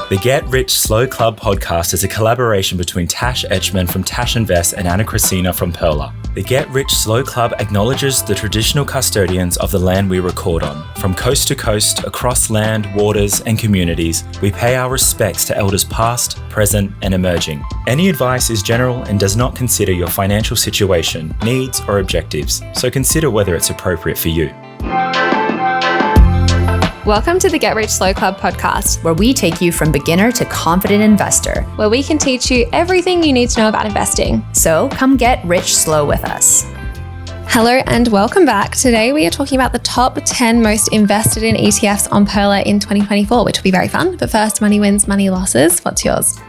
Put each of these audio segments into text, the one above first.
The Get Rich Slow Club podcast is a collaboration between Tash Etchman from Tash Invest and Anna Christina from Perla. The Get Rich Slow Club acknowledges the traditional custodians of the land we record on. From coast to coast, across land, waters, and communities, we pay our respects to elders past, present, and emerging. Any advice is general and does not consider your financial situation, needs, or objectives, so consider whether it's appropriate for you. Welcome to the Get Rich Slow Club podcast, where we take you from beginner to confident investor, where we can teach you everything you need to know about investing. So come get rich slow with us. Hello and welcome back. Today we are talking about the top 10 most invested in ETFs on Perla in 2024, which will be very fun. But first, money wins, money losses. What's yours?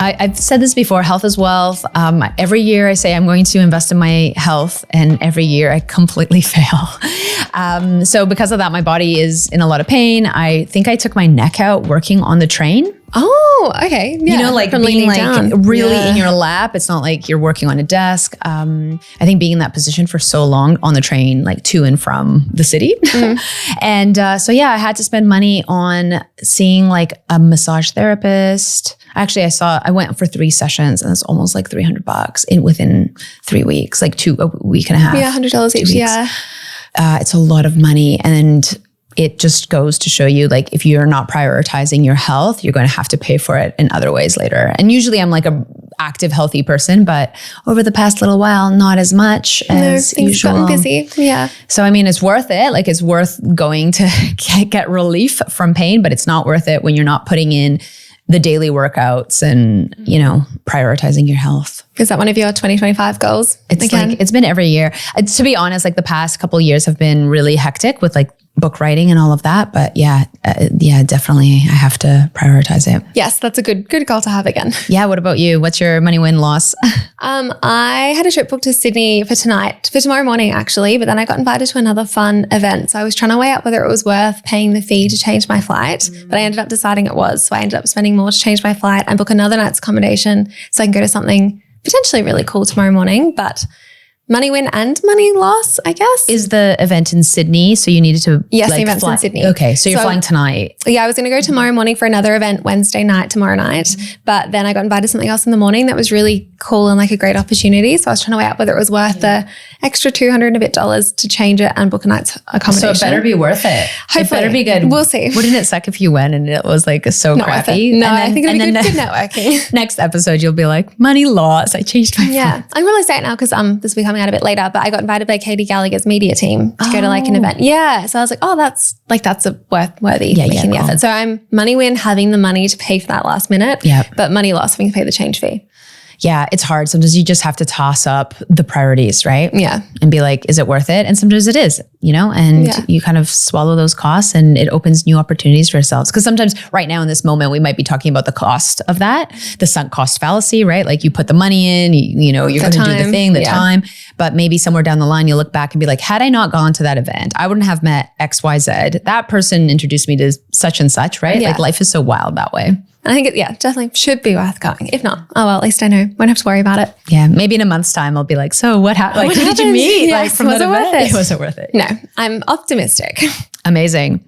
I've said this before, health is wealth. Every year I say I'm going to invest in my health, and every year I completely fail. So because of that, my body is in a lot of pain. I think I took my neck out working on the train. Oh, okay. Yeah. You know, like from being like down. really in your lap. It's not like you're working on a desk. I think being in that position for so long on the train, like to and from the city. And so I had to spend money on seeing like a massage therapist. Actually, I went for 3 sessions and it's almost like $300 within 3 weeks, like a week and a half. Yeah, $100 each. Yeah. It's a lot of money. And it just goes to show you, like, if you're not prioritizing your health, you're going to have to pay for it in other ways later. And usually I'm like a active, healthy person, but over the past little while, not as much as things usual. Gotten busy. Yeah. So, I mean, it's worth it. Like, it's worth going to get relief from pain, but it's not worth it when you're not putting in the daily workouts and, prioritizing your health. Is that one of your 2025 goals? It's been every year. To be honest, like the past couple of years have been really hectic with like book writing and all of that. But definitely I have to prioritize it. Yes, that's a good goal to have again. Yeah. What about you? What's your money win loss? I had a trip booked to Sydney for tomorrow morning actually, but then I got invited to another fun event. So I was trying to weigh out whether it was worth paying the fee to change my flight, but I ended up deciding it was. So I ended up spending more to change my flight and book another night's accommodation so I can go to something potentially really cool tomorrow morning. But money win and money loss, I guess. Is the event in Sydney? So you needed to the event's in Sydney. Okay, so you're flying tonight. Yeah, I was going to go tomorrow morning for another event Wednesday night, tomorrow night. But then I got invited to something else in the morning that was really cool and like a great opportunity. So I was trying to weigh out whether it was worth the extra $200 and a bit to change it and book a night's accommodation. So it better be worth it. Hopefully. It better be good. We'll see. Wouldn't it suck if you went and it was like so Not crappy? No, I think it'd be good networking. Next episode, you'll be like, money loss. I changed my Yeah. I'm really say it now because this will be coming out a bit later, but I got invited by Katie Gallagher's media team to go to like an event. Yeah. So I was like, that's a worthy making the effort. So I'm money win having the money to pay for that last minute, but money loss having to pay the change fee. Yeah, it's hard. Sometimes you just have to toss up the priorities, right? Yeah. And be like, is it worth it? And sometimes it is, and you kind of swallow those costs and it opens new opportunities for ourselves. Because sometimes right now in this moment, we might be talking about the cost of that, the sunk cost fallacy, right? Like you put the money in, you're going to do the thing, the time, but maybe somewhere down the line, you'll look back and be like, had I not gone to that event, I wouldn't have met XYZ. That person introduced me to such and such, right? Yeah. Like life is so wild that way. And I think it definitely should be worth going. If not, at least I know. Won't have to worry about it. Yeah, maybe in a month's time, I'll be like, so what happened? Like, who did you meet? Yes, like, from was it worth it? It wasn't worth it. No, I'm optimistic. Amazing.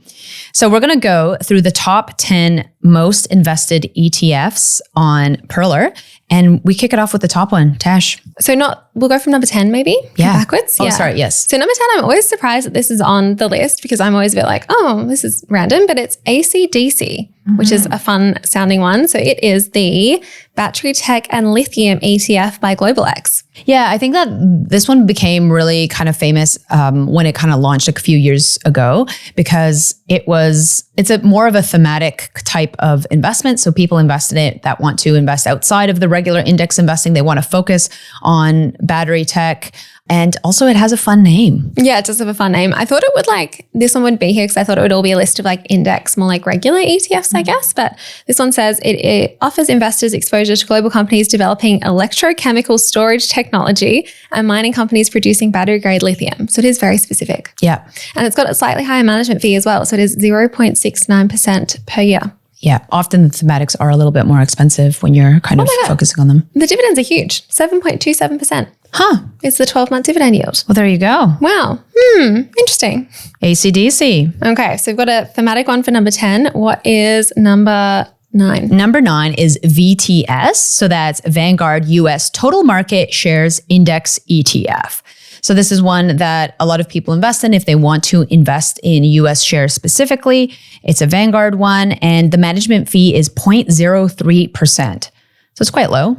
So we're going to go through the top 10 most invested ETFs on Perler. And we kick it off with the top one, Tash. So we'll go from number 10 maybe? Yeah. Backwards? Oh, sorry, yes. So number 10, I'm always surprised that this is on the list because I'm always a bit like, this is random, but it's AC/DC, which is a fun sounding one. So it is the Battery Tech and Lithium ETF by GlobalX. Yeah, I think that this one became really kind of famous when it kind of launched a few years ago because it's a more of a thematic type of investment. So people invest in it that want to invest outside of the regular index investing. They want to focus on battery tech. And also it has a fun name. Yeah, it does have a fun name. I thought it would this one would be here because I thought it would all be a list of like index, more like regular ETFs, I guess. But this one says it offers investors exposure to global companies developing electrochemical storage technology and mining companies producing battery grade lithium. So it is very specific. Yeah. And it's got a slightly higher management fee as well. So it is 0.69% per year. Yeah, often the thematics are a little bit more expensive when you're kind of focusing on them. The dividends are huge, 7.27%. Huh. It's the 12-month dividend yield. Well, there you go. Wow. Interesting. AC/DC. Okay, so we've got a thematic one for number 10. What is number 9. Number 9 is VTS. So that's Vanguard US Total Market Shares Index ETF. So this is one that a lot of people invest in if they want to invest in US shares specifically. It's a Vanguard one, and the management fee is 0.03%. So it's quite low.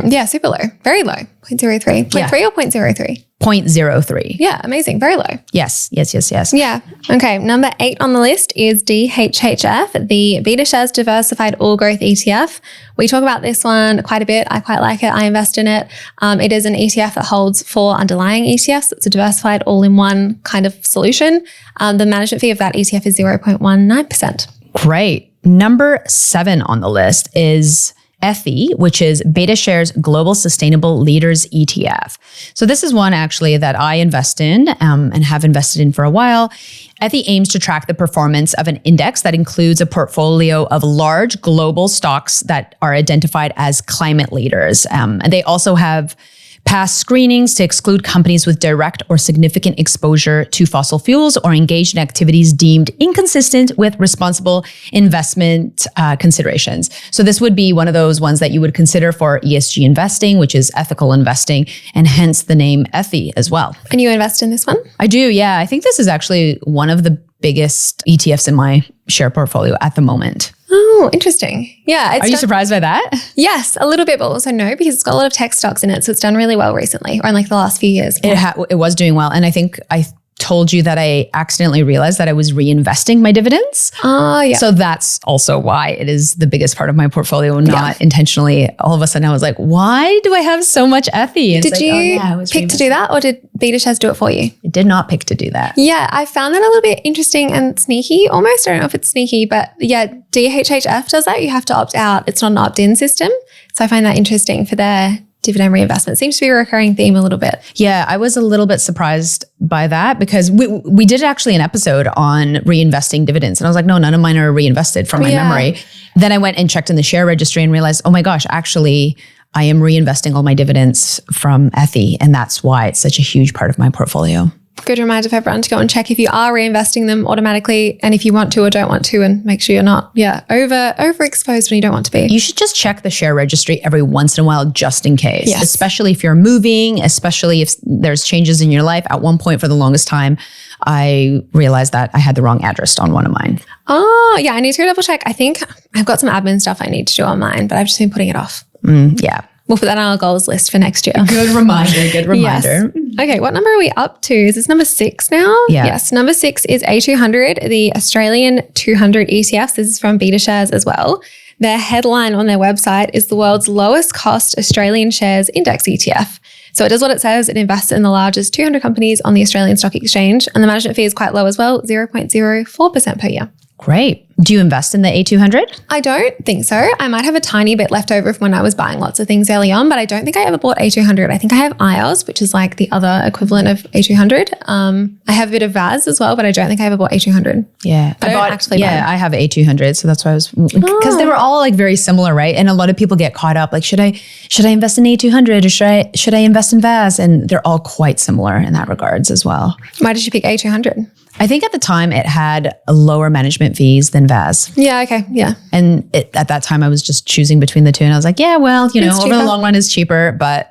Yeah, super low. Very low. 0.03. 0.3 or 0.03? 0.03. Yeah, amazing. Very low. Yes. Yeah. Okay. Number 8 on the list is DHHF, the BetaShares Diversified All Growth ETF. We talk about this one quite a bit. I quite like it. I invest in it. It is an ETF that holds 4 underlying ETFs. It's a diversified all-in-one kind of solution. The management fee of that ETF is 0.19%. Great. Number 7 on the list is ETHI, which is BetaShares Global Sustainable Leaders ETF. So this is one actually that I invest in and have invested in for a while. ETHI aims to track the performance of an index that includes a portfolio of large global stocks that are identified as climate leaders. And they also have passed screenings to exclude companies with direct or significant exposure to fossil fuels or engaged in activities deemed inconsistent with responsible investment considerations. So this would be one of those ones that you would consider for ESG investing, which is ethical investing, and hence the name ETHI as well. And you invest in this one? I do, yeah. I think this is actually one of the biggest ETFs in my share portfolio at the moment. Oh, interesting. Yeah. Are you surprised by that? Yes, a little bit, but also no, because it's got a lot of tech stocks in it. So it's done really well recently, or in like the last few years. It was doing well. And I think I told you that I accidentally realized that I was reinvesting my dividends. Oh, yeah. So that's also why it is the biggest part of my portfolio, not intentionally. All of a sudden I was like, why do I have so much ETHI? And did you pick to do that, or did BetaShares do it for you? I did not pick to do that. Yeah, I found that a little bit interesting and sneaky almost. I don't know if it's sneaky, but yeah, DHHF does that. You have to opt out. It's not an opt-in system. So I find that interesting for their dividend reinvestment. Seems to be a recurring theme a little bit. Yeah, I was a little bit surprised by that because we did actually an episode on reinvesting dividends. And I was like, no, none of mine are reinvested from my memory. Then I went and checked in the share registry and realized, oh my gosh, actually, I am reinvesting all my dividends from ETHI. And that's why it's such a huge part of my portfolio. Good reminder for everyone to go and check if you are reinvesting them automatically, and if you want to or don't want to, and make sure you're not overexposed when you don't want to be. You should just check the share registry every once in a while just in case, especially if you're moving, especially if there's changes in your life. At one point for the longest time, I realized that I had the wrong address on one of mine. Oh, yeah. I need to double check. I think I've got some admin stuff I need to do on mine, but I've just been putting it off. Yeah. We'll put that on our goals list for next year. Good reminder. Yes. Okay, what number are we up to? Is this number 6 now? Yeah. Yes, number 6 is A200, the Australian 200 ETFs. This is from BetaShares as well. Their headline on their website is the world's lowest cost Australian shares index ETF. So it does what it says. It invests in the largest 200 companies on the Australian Stock Exchange, and the management fee is quite low as well, 0.04% per year. Great. Do you invest in the A200? I don't think so. I might have a tiny bit left over from when I was buying lots of things early on, but I don't think I ever bought A200. I think I have IOS, which is like the other equivalent of A200. I have a bit of VAS as well, but I don't think I ever bought A200. Yeah. I have A200. So that's why I was, because they were all like very similar, right? And a lot of people get caught up like, should I invest in A200 or should I invest in VAS? And they're all quite similar in that regards as well. Why did you pick A200? I think at the time it had lower management fees than VAS. Yeah, okay, yeah. And at that time I was just choosing between the two and I was like, yeah, well, over the long run it's cheaper, but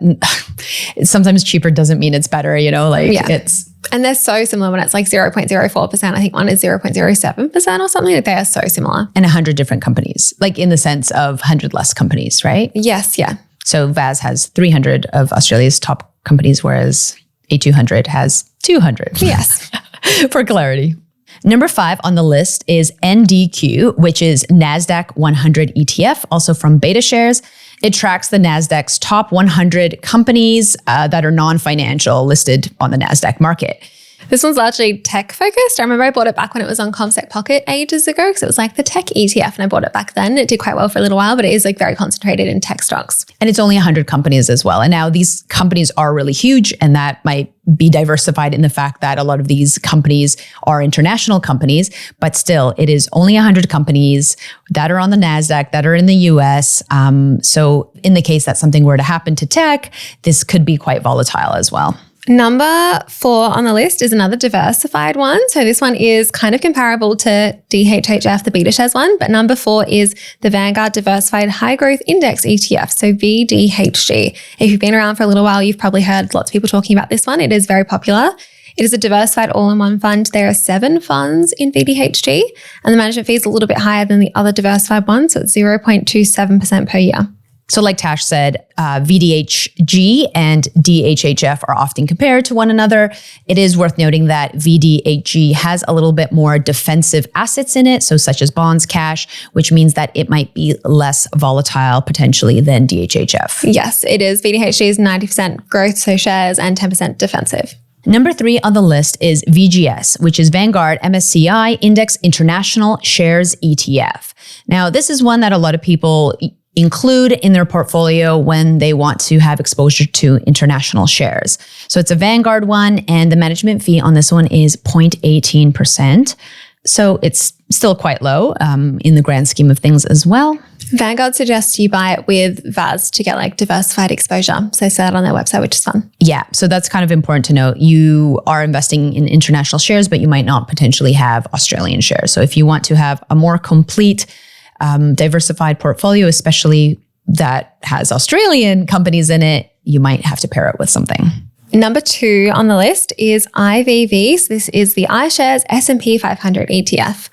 sometimes cheaper doesn't mean it's better, it's... And they're so similar when it's like 0.04%. I think one is 0.07% or something. Like they are so similar. And 100 different companies, like in the sense of 100 less companies, right? Yes, yeah. So VAS has 300 of Australia's top companies, whereas A200 has 200. Yes. For clarity. Number 5 on the list is NDQ, which is NASDAQ 100 ETF, also from BetaShares. It tracks the NASDAQ's top 100 companies that are non-financial listed on the NASDAQ market. This one's largely tech focused. I remember I bought it back when it was on CommSec Pocket ages ago because it was like the tech ETF and I bought it back then. It did quite well for a little while, but it is like very concentrated in tech stocks. And it's only 100 companies as well. And now these companies are really huge and that might be diversified in the fact that a lot of these companies are international companies, but still it is only 100 companies that are on the NASDAQ, that are in the US. So in the case that something were to happen to tech, this could be quite volatile as well. Number 4 on the list is another diversified one. So this one is kind of comparable to DHHF, the BetaShares one, but number 4 is the Vanguard Diversified High Growth Index ETF, so VDHG. If you've been around for a little while, you've probably heard lots of people talking about this one. It is very popular. It is a diversified all-in-one fund. There are 7 funds in VDHG, and the management fee is a little bit higher than the other diversified ones, so it's 0.27% per year. So like Tash said, VDHG and DHHF are often compared to one another. It is worth noting that VDHG has a little bit more defensive assets in it, so such as bonds, cash, which means that it might be less volatile potentially than DHHF. Yes, it is. VDHG is 90% growth, so shares, and 10% defensive. Number 3 on the list is VGS, which is Vanguard MSCI Index International Shares ETF. Now, this is one that a lot of people include in their portfolio when they want to have exposure to international shares. So it's a Vanguard one, and the management fee on this one is 0.18%. So it's still quite low in the grand scheme of things as well. Vanguard suggests you buy it with VAS to get like diversified exposure. So they say that on their website, which is fun. Yeah, so that's kind of important to note. You are investing in international shares, but you might not potentially have Australian shares. So if you want to have a more complete diversified portfolio, especially that has Australian companies in it, you might have to pair it with something. Number 2 on the list is IVV. So this is the iShares S&P 500 ETF.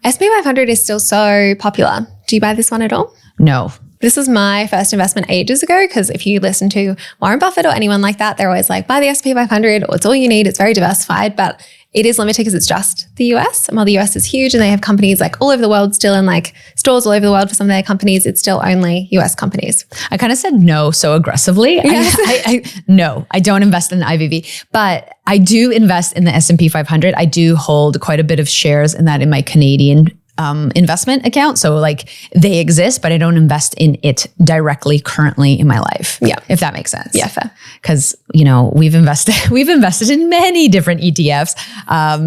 S&P 500 is still so popular. Do you buy this one at all? No. This was my first investment ages ago, because if you listen to Warren Buffett or anyone like that, they're always like, buy the S&P 500, or it's all you need. It's very diversified, but it is limited because it's just the US. And while the US is huge and they have companies like all over the world still, and like stores all over the world for some of their companies, it's still only US companies. I kind of said no so aggressively. Yes. No, I don't invest in the IVV, but I do invest in the S&P 500. I do hold quite a bit of shares in that in my Canadian investment account. So like they exist, but I don't invest in it directly currently in my life. Yeah. If that makes sense. Yeah, fair. Because, we've invested in many different ETFs.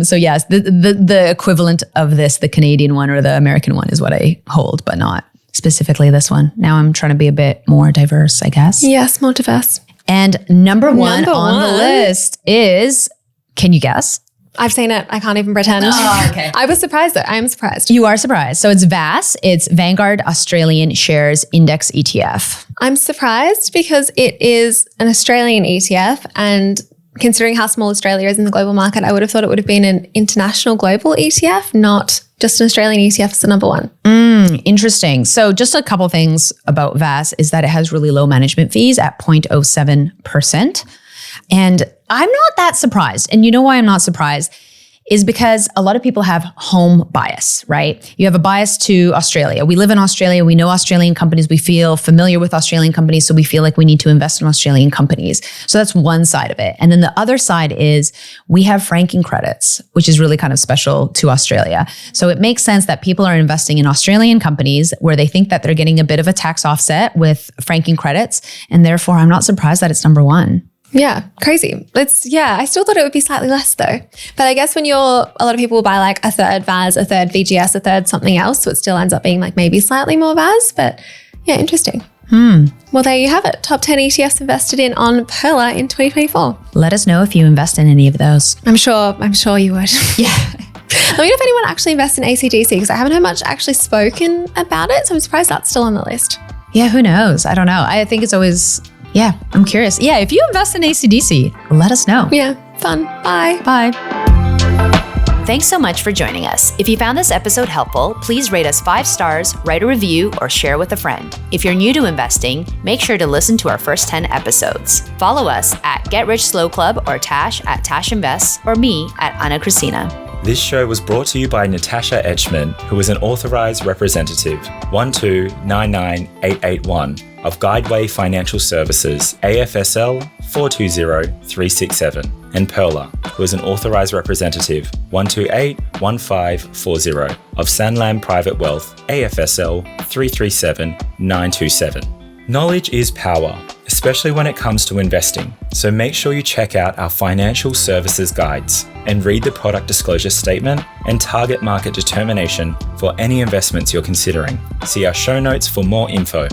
So yes, the equivalent of this, the Canadian one or the American one, is what I hold, but not specifically this one. Now I'm trying to be a bit more diverse, I guess. Yes, more diverse. And number one on the list is, can you guess? I've seen it. I can't even pretend. Oh, okay. I was surprised though. I am surprised. You are surprised. So it's VAS. It's Vanguard Australian Shares Index ETF. I'm surprised because it is an Australian ETF, and considering how small Australia is in the global market, I would have thought it would have been an international global ETF, not just an Australian ETF as the number 1. Interesting. So just a couple things about VAS is that it has really low management fees at 0.07%. And I'm not that surprised. And you know why I'm not surprised is because a lot of people have home bias, right? You have a bias to Australia. We live in Australia. We know Australian companies. We feel familiar with Australian companies. So we feel like we need to invest in Australian companies. So that's one side of it. And then the other side is we have franking credits, which is really kind of special to Australia. So it makes sense that people are investing in Australian companies where they think that they're getting a bit of a tax offset with franking credits. And therefore, I'm not surprised that it's number 1. Yeah, crazy. I still thought it would be slightly less though. But I guess when a lot of people will buy like a third VAS, a third VGS, a third something else, so it still ends up being like maybe slightly more VAS. But yeah, interesting. Well, there you have it. Top 10 ETFs invested in on Pearler in 2024. Let us know if you invest in any of those. I'm sure you would. Yeah. Let me know if anyone actually invests in ACDC, because I haven't heard much actually spoken about it. So I'm surprised that's still on the list. Yeah, who knows? I don't know. I think it's always... Yeah, I'm curious. Yeah, if you invest in ACDC, let us know. Yeah, fun. Bye. Bye. Thanks so much for joining us. If you found this episode helpful, please rate us 5 stars, write a review, or share with a friend. If you're new to investing, make sure to listen to our first 10 episodes. Follow us at Get Rich Slow Club or Tash at Tash Invests, or me at Ana Cristina. This show was brought to you by Natasha Etchman, who is an authorized representative 1299881 of Guideway Financial Services, AFSL 420367, and Pearler, who is an authorized representative 1281540 of Sanlam Private Wealth, AFSL 337927. Knowledge is power, especially when it comes to investing. So make sure you check out our financial services guides and read the product disclosure statement and target market determination for any investments you're considering. See our show notes for more info.